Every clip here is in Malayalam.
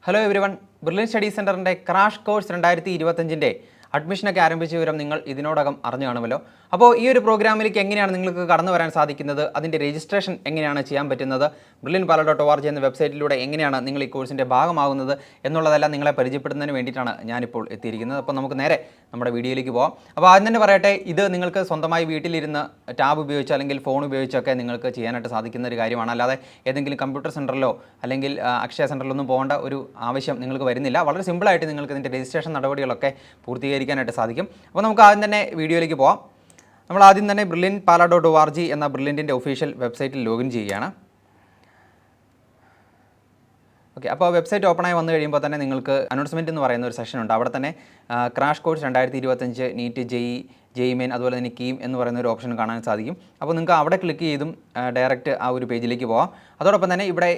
Hello everyone, Brilliant Study സെൻറ്ററിൻ്റെ ക്രാഷ് കോഴ്സ് 2025 അഡ്മിഷനൊക്കെ ആരംഭിച്ച വിവരം നിങ്ങൾ ഇതിനോടകം അറിഞ്ഞു കാണുമല്ലോ. അപ്പോൾ ഈ ഒരു പ്രോഗ്രാമിലേക്ക് എങ്ങനെയാണ് നിങ്ങൾക്ക് കടന്നു വരാൻ സാധിക്കുന്നത്, അതിൻ്റെ രജിസ്ട്രേഷൻ എങ്ങനെയാണ് ചെയ്യാൻ പറ്റുന്നത്, brilliantpala.org എന്ന വെബ്സൈറ്റിലൂടെ എങ്ങനെയാണ് നിങ്ങൾ ഈ കോഴ്സിൻ്റെ ഭാഗമാകുന്നത് എന്നുള്ളതെല്ലാം നിങ്ങളെ പരിചയപ്പെടുന്നതിന് വേണ്ടിയിട്ടാണ് ഞാനിപ്പോൾ എത്തിയിരിക്കുന്നത്. അപ്പോൾ നമുക്ക് നേരെ നമ്മുടെ വീഡിയോയിലേക്ക് പോകാം. അപ്പോൾ ആദ്യം തന്നെ പറയട്ടെ, ഇത് നിങ്ങൾക്ക് സ്വന്തമായി വീട്ടിലിരുന്ന് ടാബ് ഉപയോഗിച്ച് അല്ലെങ്കിൽ ഫോൺ ഉപയോഗിച്ചൊക്കെ നിങ്ങൾക്ക് ചെയ്യാനായിട്ട് സാധിക്കുന്ന ഒരു കാര്യമാണ്. അല്ലാതെ ഏതെങ്കിലും കമ്പ്യൂട്ടർ സെൻറ്ററിലോ അല്ലെങ്കിൽ അക്ഷയ സെൻറ്ററിലൊന്നും പോകേണ്ട ഒരു ആവശ്യം നിങ്ങൾക്ക് വരുന്നില്ല. വളരെ സിമ്പിളായിട്ട് നിങ്ങൾക്ക് ഇതിൻ്റെ രജിസ്ട്രേഷൻ നടപടികളൊക്കെ പൂർത്തീകരിക്കാനായിട്ട് സാധിക്കും. അപ്പോൾ നമുക്ക് ആദ്യം തന്നെ വീഡിയോയിലേക്ക് പോകാം. നമ്മൾ ആദ്യം തന്നെ brilliantpala.org എന്ന ബ്രില്യൻറ്റിൻ്റെ ഒഫീഷ്യൽ വെബ്സൈറ്റിൽ ലോഗിൻ ചെയ്യുകയാണ്. ഓക്കെ, അപ്പോൾ വെബ്സൈറ്റ് ഓപ്പണായി വന്നു കഴിയുമ്പോൾ തന്നെ നിങ്ങൾക്ക് അനൗൺസ്മെൻറ്റ് എന്ന് പറയുന്ന ഒരു സെഷൻ ഉണ്ട്. അവിടെ തന്നെ crash course 2025 NEET JEE main അതുപോലെ തന്നെ കീം എന്ന് പറയുന്ന ഒരു ഓപ്ഷൻ കാണാൻ സാധിക്കും. അപ്പോൾ നിങ്ങൾക്ക് അവിടെ ക്ലിക്ക് ചെയ്തും ഡയറക്റ്റ് ആ ഒരു പേജിലേക്ക് പോകാം. അതോടൊപ്പം തന്നെ ഇവിടെ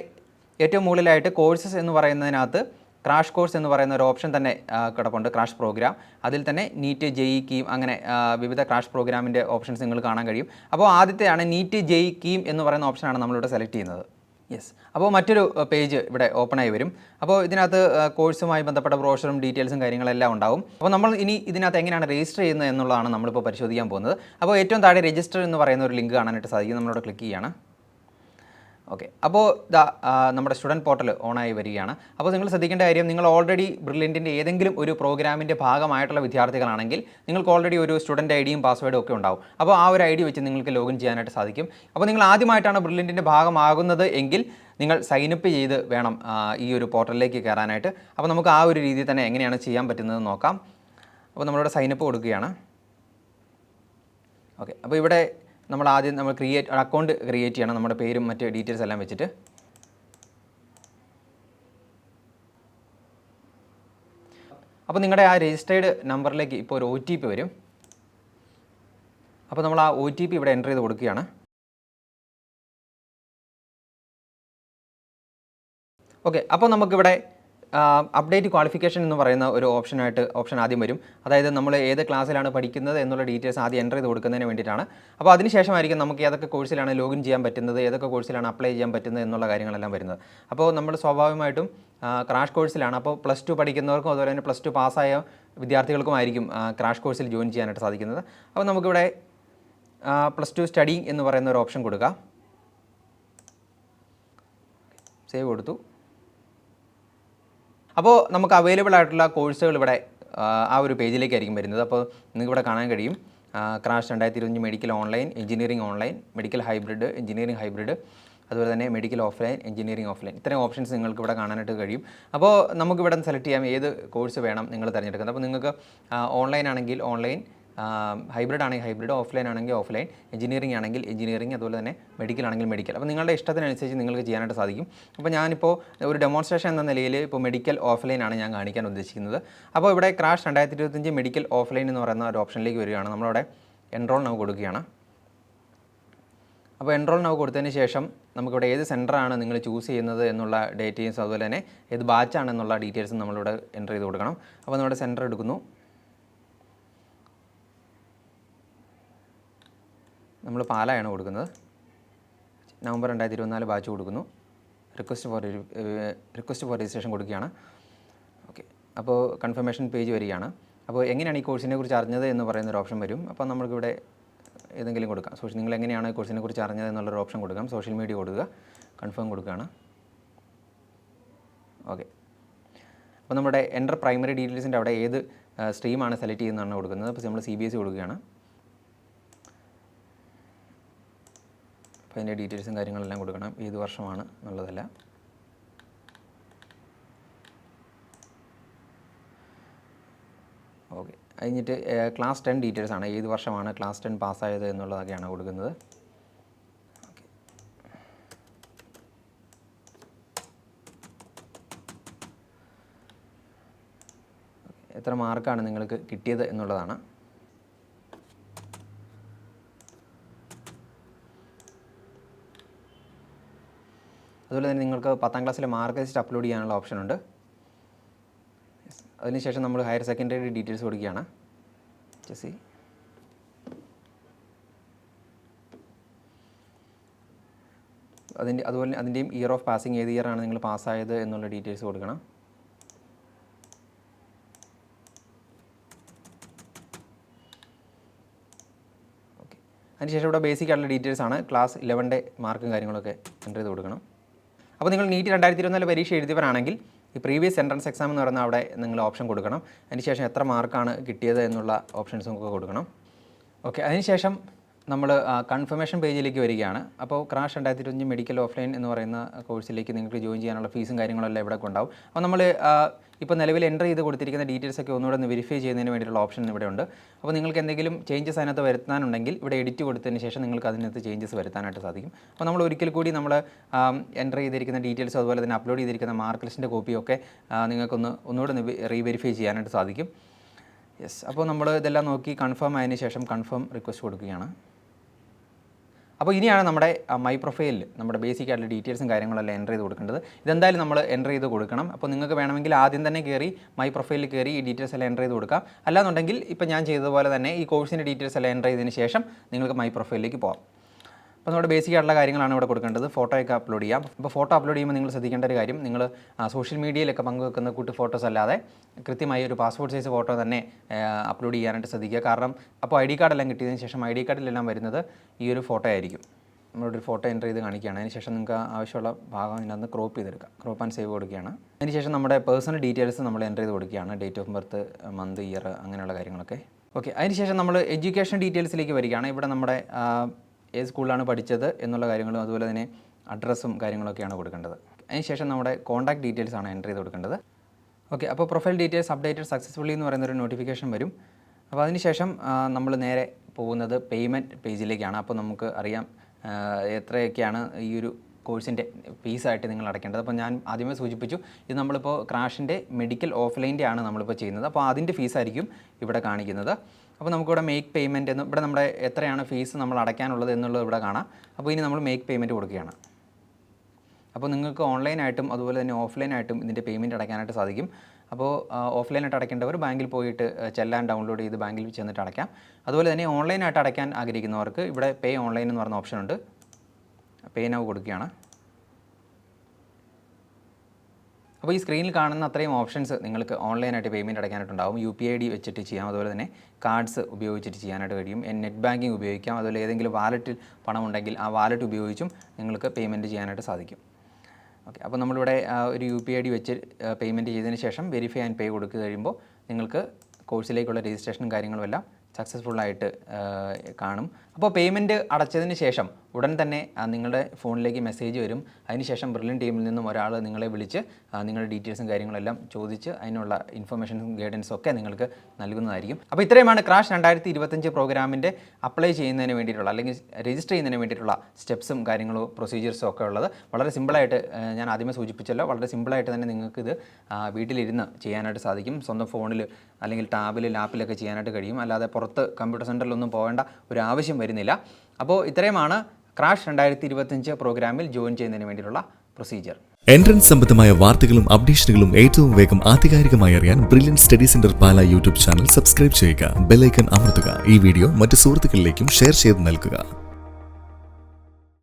ഏറ്റവും മുകളിലായിട്ട് കോഴ്സസ് എന്ന് പറയുന്നതിനകത്ത് ക്രാഷ് കോഴ്സ് എന്ന് പറയുന്ന ഒരു ഓപ്ഷൻ തന്നെ കിടപ്പുണ്ട്, ക്രാഷ് പ്രോഗ്രാം. അതിൽ തന്നെ നീറ്റ് ജെഇ കീം അങ്ങനെ വിവിധ ക്രാഷ് പ്രോഗ്രാമിൻ്റെ ഓപ്ഷൻസ് നിങ്ങൾ കാണാൻ കഴിയും. അപ്പോൾ ആദ്യത്തെയാണ് നീറ്റ് ജെഇ കീം എന്ന് പറയുന്ന ഓപ്ഷനാണ് നമ്മളിവിടെ സെലക്ട് ചെയ്യുന്നത്. യെസ്, അപ്പോൾ മറ്റൊരു പേജ് ഇവിടെ ഓപ്പണായി വരും. അപ്പോൾ ഇതിനകത്ത് കോഴ്സുമായി ബന്ധപ്പെട്ട ബ്രോഷറും ഡീറ്റെയിൽസും കാര്യങ്ങളെല്ലാം ഉണ്ടാവും. അപ്പോൾ നമ്മൾ ഇനി ഇതിനകത്ത് എങ്ങനെയാണ് രജിസ്റ്റർ ചെയ്യുന്നത് എന്നുള്ളതാണ് നമ്മളിപ്പോൾ പരിശോധിക്കാൻ പോകുന്നത്. അപ്പോൾ ഏറ്റവും താഴെ രജിസ്റ്റർ എന്ന് പറയുന്ന ഒരു ലിങ്ക് കാണാനായിട്ട് സാധിക്കും. നമ്മളിവിടെ ക്ലിക്ക് ചെയ്യുകയാണ്. ഓക്കെ, അപ്പോൾ നമ്മുടെ സ്റ്റുഡൻറ്റ് പോർട്ടൽ ഓണായി വരികയാണ്. അപ്പോൾ നിങ്ങൾ ശ്രദ്ധിക്കേണ്ട കാര്യം, നിങ്ങൾ ഓൾറെഡി ബ്രില്യൻറ്റിൻ്റെ ഏതെങ്കിലും ഒരു പ്രോഗ്രാമിൻ്റെ ഭാഗമായിട്ടുള്ള വിദ്യാർത്ഥികളാണെങ്കിൽ നിങ്ങൾക്ക് ഓൾറെഡി ഒരു സ്റ്റുഡൻറ്റ് ഐഡിയും പാസ്വേഡും ഒക്കെ ഉണ്ടാവും. അപ്പോൾ ആ ഒരു ഐഡി വെച്ച് നിങ്ങൾക്ക് ലോഗിൻ ചെയ്യാനായിട്ട് സാധിക്കും. അപ്പോൾ നിങ്ങൾ ആദ്യമായിട്ടാണ് ബ്രില്യൻറ്റിൻ്റെ ഭാഗമാകുന്നത് എങ്കിൽ നിങ്ങൾ സൈനപ്പ് ചെയ്ത് വേണം ഈ ഒരു പോർട്ടലിലേക്ക് കയറാനായിട്ട്. അപ്പോൾ നമുക്ക് ആ ഒരു രീതിയിൽ തന്നെ എങ്ങനെയാണ് ചെയ്യാൻ പറ്റുന്നത് നോക്കാം. അപ്പോൾ നമ്മളിവിടെ സൈനപ്പ് കൊടുക്കുകയാണ്. ഓക്കെ, അപ്പോൾ ഇവിടെ നമ്മൾ അക്കൗണ്ട് ക്രിയേറ്റ് ചെയ്യണം, നമ്മുടെ പേരും മറ്റ് ഡീറ്റെയിൽസ് എല്ലാം വെച്ചിട്ട്. അപ്പോൾ നിങ്ങളുടെ ആ രജിസ്റ്റേർഡ് നമ്പറിലേക്ക് ഇപ്പോൾ ഒരു OTP വരും. അപ്പോൾ നമ്മൾ ആ OTP ഇവിടെ എൻ്റർ ചെയ്ത് കൊടുക്കുകയാണ്. ഓക്കെ, അപ്പോൾ നമുക്കിവിടെ അപ്ഡേറ്റ് ക്വാളിഫിക്കേഷൻ എന്ന് പറയുന്ന ഒരു ഓപ്ഷൻ ആദ്യം വരും. അതായത് നമ്മൾ ഏത് ക്ലാസ്സിലാണ് പഠിക്കുന്നത് എന്നുള്ള ഡീറ്റെയിൽസ് ആദ്യം എൻ്റർ ചെയ്ത് കൊടുക്കുന്നതിന് വേണ്ടിയിട്ടാണ്. അപ്പോൾ അതിനുശേഷമായിരിക്കും നമുക്ക് ഏതൊക്കെ കോഴ്സിലാണ് ലോഗിൻ ചെയ്യാൻ പറ്റുന്നത്, ഏതൊക്കെ കോഴ്സിലാണ് അപ്ലൈ ചെയ്യാൻ പറ്റുന്നത് എന്നുള്ള കാര്യങ്ങളെല്ലാം വരുന്നത്. അപ്പോൾ നമ്മൾ സ്വാഭാവികമായിട്ടും ക്രാഷ് കോഴ്സിലാണ്. അപ്പോൾ +2 പഠിക്കുന്നവർക്കും അതുപോലെ തന്നെ +2 പാസ്സായ വിദ്യാർത്ഥികൾക്കുമായിരിക്കും ക്രാഷ് കോഴ്സിൽ ജോയിൻ ചെയ്യാനായിട്ട് സാധിക്കുന്നത്. അപ്പോൾ നമുക്കിവിടെ +2 സ്റ്റഡിങ് എന്ന് പറയുന്ന ഒരു ഓപ്ഷൻ കൊടുക്കാം. സേവ് കൊടുത്തു. അപ്പോൾ നമുക്ക് അവൈലബിൾ ആയിട്ടുള്ള കോഴ്സുകൾ ഇവിടെ ആ ഒരു പേജിലേക്കായിരിക്കും വരുന്നത്. അപ്പോൾ നിങ്ങൾക്ക് ഇവിടെ കാണാൻ കഴിയും crash 2025 medical online, engineering online, medical hybrid, engineering hybrid, അതുപോലെ തന്നെ മെഡിക്കൽ ഓഫ്ലൈൻ, എഞ്ചിനീയറിംഗ് ഓഫ്ലൈൻ, ഇത്രയും ഓപ്ഷൻസ് നിങ്ങൾക്ക് ഇവിടെ കാണാനായിട്ട് കഴിയും. അപ്പോൾ നമുക്കിവിടെ സെലക്ട് ചെയ്യാം ഏത് കോഴ്സ് വേണം നിങ്ങൾ തിരഞ്ഞെടുക്കുന്നത്. അപ്പോൾ നിങ്ങൾക്ക് ഓൺലൈൻ ആണെങ്കിൽ ഓൺലൈൻ, ഹൈബ്രിഡ് ആണെങ്കിൽ ഹൈബ്രിഡ്, ഓഫ്ലൈൻ ആണെങ്കിൽ ഓഫ്ലൈൻ, എഞ്ചിനീയറിംഗ് ആണെങ്കിൽ എഞ്ചിനീയറിംഗ്, അതുപോലെ തന്നെ മെഡിക്കൽ ആണെങ്കിൽ മെഡിക്കൽ. അപ്പോൾ നിങ്ങളുടെ ഇഷ്ടത്തിനനുസരിച്ച് നിങ്ങൾക്ക് ചെയ്യാനായിട്ട് സാധിക്കും. അപ്പോൾ ഞാനിപ്പോൾ ഒരു ഡെമോൺസ്ട്രേഷൻ എന്ന നിലയിൽ ഇപ്പോൾ മെഡിക്കൽ ഓഫ്ലൈൻ ആണ് ഞാൻ കാണിക്കാൻ ഉദ്ദേശിക്കുന്നത്. അപ്പോൾ ഇവിടെ ക്രാഷ് 2025 മെഡിക്കൽ ഓഫ്ലൈൻ എന്ന് പറയുന്ന ഒരു ഓപ്ഷനിലേക്ക് വരികയാണ്. നമ്മളവിടെ എൻറോൾ നൗ കൊടുക്കുകയാണ്. അപ്പോൾ എൻറോൾ നൗ കൊടുത്തതിന് ശേഷം നമുക്കിവിടെ ഏത് സെൻറ്ററാണ് നിങ്ങൾ ചൂസ് ചെയ്യുന്നത് എന്നുള്ള ഡേറ്റയും അതുപോലെ തന്നെ ഏത് ബാച്ചാണെന്നുള്ള ഡീറ്റെയിൽസും നമ്മളിവിടെ എൻ്റർ ചെയ്ത് കൊടുക്കണം. അപ്പോൾ നമ്മുടെ സെൻറ്റർ എടുക്കുന്നു. നമ്മൾ പാലായാണ് കൊടുക്കുന്നത്. നവംബർ 2024 ബാച്ച് കൊടുക്കുന്നു. റിക്വസ്റ്റ് ഫോർ രജിസ്ട്രേഷൻ കൊടുക്കുകയാണ്. ഓക്കെ, അപ്പോൾ കൺഫർമേഷൻ പേജ് വരികയാണ്. അപ്പോൾ എങ്ങനെയാണ് ഈ കോഴ്സിനെ കുറിച്ച് അറിഞ്ഞത് എന്ന് പറയുന്നൊരു ഓപ്ഷൻ വരും. അപ്പോൾ നമുക്കിവിടെ ഏതെങ്കിലും കൊടുക്കാം. നിങ്ങൾ എങ്ങനെയാണ് ഈ കോഴ്സിനെ കുറിച്ച് അറിഞ്ഞത് എന്നുള്ളൊരു ഓപ്ഷൻ കൊടുക്കാം. സോഷ്യൽ മീഡിയ കൊടുക്കുക, കൺഫേം കൊടുക്കുകയാണ്. ഓക്കെ, അപ്പോൾ നമ്മുടെ എൻ്റർ പ്രൈമറി ഡീറ്റെയിൽസിൻ്റെ അവിടെ ഏത് സ്ട്രീമാണ് സെലക്ട് ചെയ്യുന്നതാണ് കൊടുക്കുന്നത്. അപ്പോൾ നമ്മൾ CBSE കൊടുക്കുകയാണ്. അപ്പോൾ അതിൻ്റെ ഡീറ്റെയിൽസും കാര്യങ്ങളെല്ലാം കൊടുക്കണം, ഏത് വർഷമാണ് എന്നുള്ളതല്ല. ഓക്കെ, കഴിഞ്ഞിട്ട് ക്ലാസ് 10 ഡീറ്റെയിൽസ് ആണ്, ഏത് വർഷമാണ് ക്ലാസ് 10 പാസ്സായത് എന്നുള്ളതൊക്കെയാണ് കൊടുക്കുന്നത്. ഓക്കെ, എത്ര മാർക്കാണ് നിങ്ങൾക്ക് കിട്ടിയത് എന്നുള്ളതാണ്. അതുപോലെ തന്നെ നിങ്ങൾക്ക് 10ാം ക്ലാസ്സിലെ മാർക്ക് ലിസ്റ്റ് അപ്ലോഡ് ചെയ്യാനുള്ള ഓപ്ഷനുണ്ട്. അതിനുശേഷം നമ്മൾ ഹയർ സെക്കൻഡറി ഡീറ്റെയിൽസ് കൊടുക്കുകയാണ്. അതുപോലെ അതിൻ്റെയും ഇയർ ഓഫ് പാസിങ് ഏത് ഇയറാണ് നിങ്ങൾ പാസ്സായത് എന്നുള്ള ഡീറ്റെയിൽസ് കൊടുക്കണം. അതിനുശേഷം ഇവിടെ ബേസിക് ആയിട്ടുള്ള ഡീറ്റെയിൽസ് ആണ്. ക്ലാസ് 11ൻ്റെ മാർക്കും കാര്യങ്ങളൊക്കെ എൻ്റർ ചെയ്ത് കൊടുക്കണം. അപ്പോൾ നിങ്ങൾ നീറ്റ് 2024 പരീക്ഷ എഴുതിയവരാണെങ്കിൽ ഈ പ്രീവിയസ് എൻട്രൻസ് എക്സാം എന്ന് പറയുന്ന അവിടെ നിങ്ങൾ ഓപ്ഷൻ കൊടുക്കണം. അതിനുശേഷം എത്ര മാർക്കാണ് കിട്ടിയത് എന്നുള്ള ഓപ്ഷൻസും ഒക്കെ കൊടുക്കണം. ഓക്കെ, അതിനുശേഷം നമ്മൾ കൺഫർമേഷൻ പേജിലേക്ക് വരികയാണ്. അപ്പോൾ ക്രാഷ് 2025 മെഡിക്കൽ ഓഫ്ലൈൻ എന്ന് പറയുന്ന കോഴ്സിലേക്ക് നിങ്ങൾക്ക് ജോയിൻ ചെയ്യാനുള്ള ഫീസും കാര്യങ്ങളെല്ലാം ഇവിടെ ഉണ്ടാവും. അപ്പോൾ നമ്മൾ ഇപ്പോൾ നിലവിൽ എൻ്റർ ചെയ്ത് കൊടുത്തിരിക്കുന്ന ഡീറ്റെയിൽസ് ഒക്കെ ഒന്നുകൂടെ ഒന്ന് വെരിഫൈ ചെയ്യുന്നതിന് വേണ്ടിയിട്ടുള്ള ഓപ്ഷൻ ഇവിടെ ഉണ്ട്. അപ്പോൾ നിങ്ങൾക്ക് എന്തെങ്കിലും ചേഞ്ചസ് അതിനകത്ത് വരുത്താനുണ്ടെങ്കിൽ ഇവിടെ എഡിറ്റ് കൊടുത്തതിന് ശേഷം നിങ്ങൾക്ക് അതിനകത്ത് ചേഞ്ചസ് വരുത്താനായിട്ട് സാധിക്കും. അപ്പോൾ നമ്മൾ ഒരിക്കൽ കൂടി നമ്മൾ എൻ്റർ ചെയ്തിരിക്കുന്ന ഡീറ്റെയിൽസ് അതുപോലെ തന്നെ അപ്ലോഡ് ചെയ്തിരിക്കുന്ന മാർക്ക് ലിസ്റ്റിൻ്റെ കോപ്പിയൊക്കെ ഒന്നുകൂടെ റീവെരിഫൈ ചെയ്യാനായിട്ട് സാധിക്കും. യെസ്, അപ്പോൾ നമ്മൾ ഇതെല്ലാം നോക്കി കൺഫേം ആയതിനു ശേഷം കൺഫേം റിക്വസ്റ്റ് കൊടുക്കുകയാണ്. അപ്പോൾ ഇനിയാണ് നമ്മുടെ മൈ പ്രൊഫൈലിൽ നമ്മുടെ ബേസിക് ആയിട്ടുള്ള ഡീറ്റെയിൽസും കാര്യങ്ങളെല്ലാം എൻ്റർ ചെയ്ത് കൊടുക്കേണ്ടത്. ഇതെന്തായാലും നമ്മൾ എൻ്റർ ചെയ്ത് കൊടുക്കണം. അപ്പോൾ നിങ്ങൾക്ക് വേണമെങ്കിൽ ആദ്യം തന്നെ കയറി മൈ പ്രൊഫൈലിൽ കയറി ഈ ഡീറ്റെയിൽസ് എല്ലാം എൻ്റർ ചെയ്ത് കൊടുക്കാം. അല്ലാന്നുണ്ടെങ്കിൽ ഇപ്പോൾ ഞാൻ ചെയ്തതുപോലെ തന്നെ ഈ കോഴ്സിൻ്റെ ഡീറ്റെയിൽസ് എല്ലാം എൻ്റർ ചെയ്തതിന് ശേഷം നിങ്ങൾക്ക് മൈ പ്രൊഫൈലിലേക്ക് പോകാം. അപ്പോൾ നമ്മുടെ ബേസിക് ആയിട്ടുള്ള കാര്യങ്ങളാണ് ഇവിടെ കൊടുക്കേണ്ടത്. ഫോട്ടോയൊക്കെ അപ്ലോഡ് ചെയ്യാം. അപ്പോൾ ഫോട്ടോ അപ്ലോഡ് ചെയ്യുമ്പോൾ നിങ്ങൾ ശ്രദ്ധിക്കേണ്ട ഒരു കാര്യം, നിങ്ങൾ സോഷ്യൽ മീഡിയയിലൊക്കെ പങ്കുവെക്കുന്ന കൂട്ട് ഫോട്ടോസ് അല്ലാതെ കൃത്യമായി ഒരു പാസ്പോർട്ട് സൈസ് ഫോട്ടോ തന്നെ അപ്ലോഡ് ചെയ്യാനായിട്ട് ശ്രദ്ധിക്കുക. കാരണം അപ്പോൾ ID കാർഡെല്ലാം കിട്ടിയതിന് ശേഷം ID കാർഡിലെല്ലാം വരുന്നത് ഈ ഒരു ഫോട്ടോ ആയിരിക്കും. നമ്മളൊരു ഫോട്ടോ എൻ്റർ ചെയ്ത് കാണിക്കുകയാണ്. അതിനുശേഷം നിങ്ങൾക്ക് ആവശ്യമുള്ള ഭാഗം ഇതിനകത്ത് ക്രോപ്പ് ചെയ്തെടുക്കാം. ക്രോപ്പ് ആൻഡ് സേവ് കൊടുക്കുകയാണ്. അതിനുശേഷം നമ്മുടെ പേഴ്സണൽ ഡീറ്റെയിൽസ് നമ്മൾ എൻ്റർ ചെയ്ത് കൊടുക്കുകയാണ്. Date of birth, month, year, അങ്ങനെയുള്ള കാര്യങ്ങളൊക്കെ. ഓക്കെ, അതിനുശേഷം നമ്മൾ എഡ്യൂക്കേഷൻ ഡീറ്റെയിൽസിലേക്ക് വരികയാണ്. ഇവിടെ നമ്മുടെ ഏത് സ്കൂളിലാണ് പഠിച്ചത് എന്നുള്ള കാര്യങ്ങളും അതുപോലെ തന്നെ അഡ്രസ്സും കാര്യങ്ങളൊക്കെയാണ് കൊടുക്കേണ്ടത്. അതിനുശേഷം നമ്മുടെ കോൺടാക്ട് ഡീറ്റെയിൽസ് ആണ് എൻ്റർ ചെയ്ത് കൊടുക്കേണ്ടത്. ഓക്കെ, അപ്പോൾ പ്രൊഫൈൽ ഡീറ്റെയിൽസ് അപ്ഡേറ്റഡ് സക്സസ്ഫുള്ളി എന്ന് പറയുന്നൊരു നോട്ടിഫിക്കേഷൻ വരും. അപ്പോൾ അതിനുശേഷം നമ്മൾ നേരെ പോകുന്നത് പേയ്മെൻറ്റ് പേജിലേക്കാണ്. അപ്പോൾ നമുക്ക് അറിയാം എത്രയൊക്കെയാണ് ഈ ഒരു കോഴ്സിൻ്റെ ഫീസായിട്ട് നിങ്ങൾ അടയ്ക്കേണ്ടത്. അപ്പോൾ ഞാൻ ആദ്യമേ സൂചിപ്പിച്ചു, ഇത് നമ്മളിപ്പോൾ ക്രാഷിൻ്റെ മെഡിക്കൽ ഓഫ്ലൈൻ്റെ ആണ് നമ്മളിപ്പോൾ ചെയ്യുന്നത്. അപ്പോൾ അതിൻ്റെ ഫീസായിരിക്കും ഇവിടെ കാണിക്കുന്നത്. അപ്പോൾ നമുക്കിവിടെ മേക്ക് പേയ്മെൻറ്റ് എന്ന് ഇവിടെ നമ്മുടെ എത്രയാണ് ഫീസ് നമ്മൾ അടയ്ക്കാനുള്ളത് എന്നുള്ളത് ഇവിടെ കാണാം. അപ്പോൾ ഇനി നമ്മൾ മേക്ക് പേയ്മെൻറ്റ് കൊടുക്കുകയാണ്. അപ്പോൾ നിങ്ങൾക്ക് ഓൺലൈനായിട്ടും അതുപോലെ തന്നെ ഓഫ്ലൈനായിട്ടും ഇതിൻ്റെ പേയ്മെൻറ്റ് അടയ്ക്കാനായിട്ട് സാധിക്കും. അപ്പോൾ ഓഫ്ലൈനായിട്ട് അടയ്ക്കേണ്ടവർ ബാങ്കിൽ പോയിട്ട് ചെല്ലാൻ ഡൗൺലോഡ് ചെയ്ത് ബാങ്കിൽ ചെന്നിട്ട് അടയ്ക്കാം. അതുപോലെ തന്നെ ഓൺലൈനായിട്ട് അടയ്ക്കാൻ ആഗ്രഹിക്കുന്നവർക്ക് ഇവിടെ പേ ഓൺലൈൻ എന്ന് പറയുന്ന ഓപ്ഷൻ ഉണ്ട്. പേ നൗ കൊടുക്കുകയാണ്. അപ്പോൾ ഈ സ്ക്രീനിൽ കാണുന്ന അത്രയും ഓപ്ഷൻസ് നിങ്ങൾക്ക് ഓൺലൈനായിട്ട് പേയ്മെൻറ്റ് അടയ്ക്കാനായിട്ടുണ്ടാകും. UPI ID വെച്ചിട്ട് ചെയ്യാം. അതുപോലെ തന്നെ കാർഡ്സ് ഉപയോഗിച്ചിട്ട് ചെയ്യാനായിട്ട് കഴിയും. നെറ്റ് ബാങ്കിങ് ഉപയോഗിക്കാം. അതുപോലെ ഏതെങ്കിലും വാലറ്റിൽ പണം ഉണ്ടെങ്കിൽ ആ വാലറ്റ് ഉപയോഗിച്ചും നിങ്ങൾക്ക് പേയ്മെൻറ്റ് ചെയ്യാനായിട്ട് സാധിക്കും. ഓക്കെ, അപ്പോൾ നമ്മളിവിടെ ഒരു UPI ID വെച്ച് പേയ്മെൻറ്റ് ചെയ്തതിന് ശേഷം വെരിഫൈ ആൻഡ് പേ കൊടുക്കുക കഴിയുമ്പോൾ നിങ്ങൾക്ക് കോഴ്സിലേക്കുള്ള രജിസ്ട്രേഷനും കാര്യങ്ങളും എല്ലാം സക്സസ്ഫുള്ളായിട്ട് കാണും. അപ്പോൾ പേയ്മെൻറ്റ് അടച്ചതിന് ശേഷം ഉടൻ തന്നെ നിങ്ങളുടെ ഫോണിലേക്ക് മെസ്സേജ് വരും. അതിനുശേഷം ബ്രില്യൻ ടീമിൽ നിന്നും ഒരാൾ നിങ്ങളെ വിളിച്ച് നിങ്ങളുടെ ഡീറ്റെയിൽസും കാര്യങ്ങളെല്ലാം ചോദിച്ച് അതിനുള്ള ഇൻഫർമേഷനും ഗൈഡൻസും ഒക്കെ നിങ്ങൾക്ക് നൽകുന്നതായിരിക്കും. അപ്പോൾ ഇത്രയുമാണ് ക്രാഷ് 2025 പ്രോഗ്രാമിൻ്റെ അപ്ലൈ ചെയ്യുന്നതിന് വേണ്ടിയിട്ടുള്ള അല്ലെങ്കിൽ രജിസ്റ്റർ ചെയ്യുന്നതിന് വേണ്ടിയിട്ടുള്ള സ്റ്റെപ്സും കാര്യങ്ങളും പ്രൊസീജിയേഴ്സും ഒക്കെ ഉള്ളത്. വളരെ സിമ്പിളായിട്ട് ഞാൻ ആദ്യമേ സൂചിപ്പിച്ചല്ലോ, വളരെ സിമ്പിളായിട്ട് തന്നെ നിങ്ങൾക്കിത് വീട്ടിലിരുന്ന് ചെയ്യാനായിട്ട് സാധിക്കും. സ്വന്തം ഫോണിൽ അല്ലെങ്കിൽ ടാബിൽ ലാപ്പിലൊക്കെ ചെയ്യാനായിട്ട് കഴിയും. അല്ലാതെ പുറത്ത് കമ്പ്യൂട്ടർ സെൻറ്ററിലൊന്നും പോകേണ്ട ഒരു ആവശ്യം വരുന്നില്ല. അപ്പോൾ ഇത്രയുമാണ് ക്രാഷ് 2025 പ്രോഗ്രാമിൽ ജോയിൻ ചെയ്യുന്നതിന് വേണ്ടിയിട്ടുള്ള പ്രൊസീജിയർ. എൻട്രൻസ് സംബന്ധമായ വാർത്തകളും അപ്ഡേഷനുകളും ഏറ്റവും വേഗം ആധികാരികമായി അറിയാൻ ബ്രില്യൻ സ്റ്റഡി സെന്റർ പാല യൂട്യൂബ് ചാനൽ സബ്സ്ക്രൈബ് ചെയ്യുക. ബെൽ ഐക്കൺ അമർത്തുക. ഈ വീഡിയോ മറ്റ് സുഹൃത്തുക്കളിലേക്കും ഷെയർ ചെയ്ത് നൽകുക.